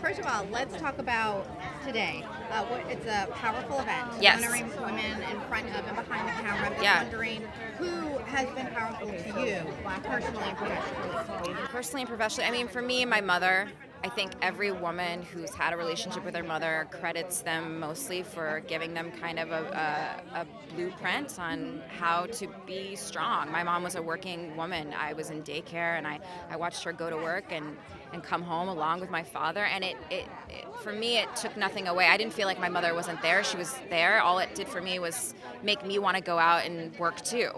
First of all, let's talk about today. It's a powerful event. Yes. Honoring women in front of and behind the camera. I'm just Yeah. wondering who has been powerful to you, personally and professionally. Personally and professionally, I mean, for me, my mother. I think every woman who's had a relationship with their mother credits them mostly for giving them kind of a blueprint on how to be strong. My mom was a working woman. I was in daycare, and I watched her go to work and come home along with my father. And for me, it took nothing away. I didn't feel like my mother wasn't there. She was there. All it did for me was make me want to go out and work too,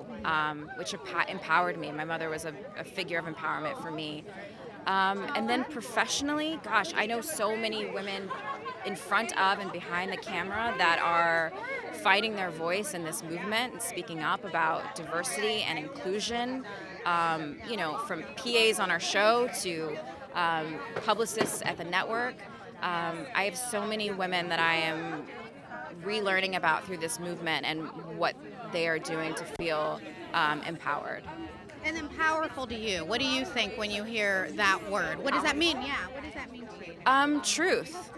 which empowered me. My mother was a figure of empowerment for me. And then professionally, gosh, I know so many women in front of and behind the camera that are fighting their voice in this movement and speaking up about diversity and inclusion. From PAs on our show to publicists at the network. I have so many women that I am relearning about through this movement and what they are doing to feel empowered. And then powerful to you. What do you think when you hear that word? What does that mean? Yeah, what does that mean to you? Truth.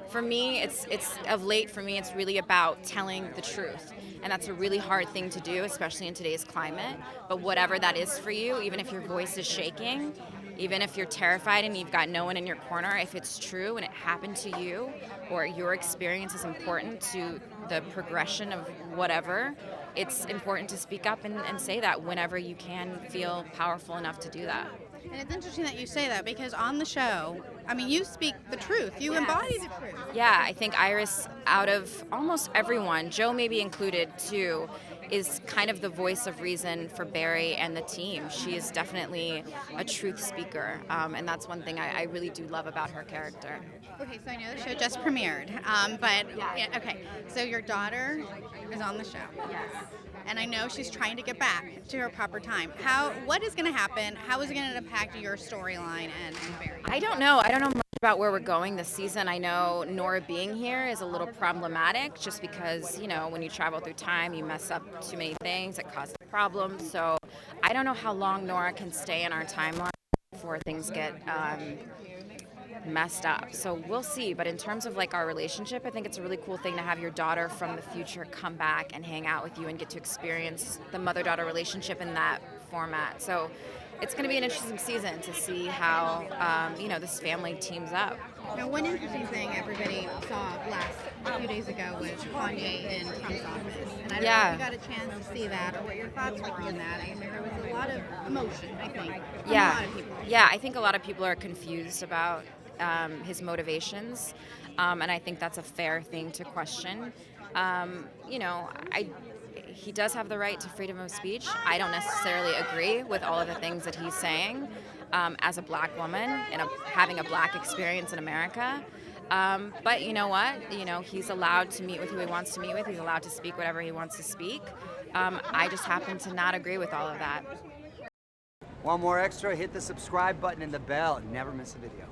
For me, it's of late. For me, it's really about telling the truth, and that's a really hard thing to do, especially in today's climate. But whatever that is for you, even if your voice is shaking, even if you're terrified and you've got no one in your corner, if it's true and it happened to you, or your experience is important to the progression of whatever, it's important to speak up and say that whenever you can feel powerful enough to do that. And it's interesting that you say that because on the show, I mean, you speak the truth. You embody the truth. Yeah, I think Iris, out of almost everyone, Joe maybe included too, is kind of the voice of reason for Barry and the team. She is definitely a truth speaker, and that's one thing I really do love about her character. Okay, so I know the show just premiered, okay. So your daughter is on the show. Yes. And I know she's trying to get back to her proper time. What is going to happen? How is it going to impact your storyline and Barry? I don't know. I don't know much about where we're going this season. I know Nora being here is a little problematic just because, when you travel through time, you mess up too many things. It causes problems. So I don't know how long Nora can stay in our timeline before things get messed up. So we'll see. But in terms of our relationship, I think it's a really cool thing to have your daughter from the future come back and hang out with you and get to experience the mother-daughter relationship in that format. So it's going to be an interesting season to see how this family teams up. Now, one interesting thing everybody saw a few days ago was Kanye in Trump's office. And I don't know if you got a chance to see that or what your thoughts were on that. I mean, there was a lot of emotion, I think, from a lot of people. Yeah, I think a lot of people are confused about his motivations, and I think that's a fair thing to question. He does have the right to freedom of speech. I don't necessarily agree with all of the things that he's saying as a black woman and having a black experience in America. But you know what? He's allowed to meet with who he wants to meet with. He's allowed to speak whatever he wants to speak. I just happen to not agree with all of that. Want more extra? Hit the subscribe button and the bell and never miss a video.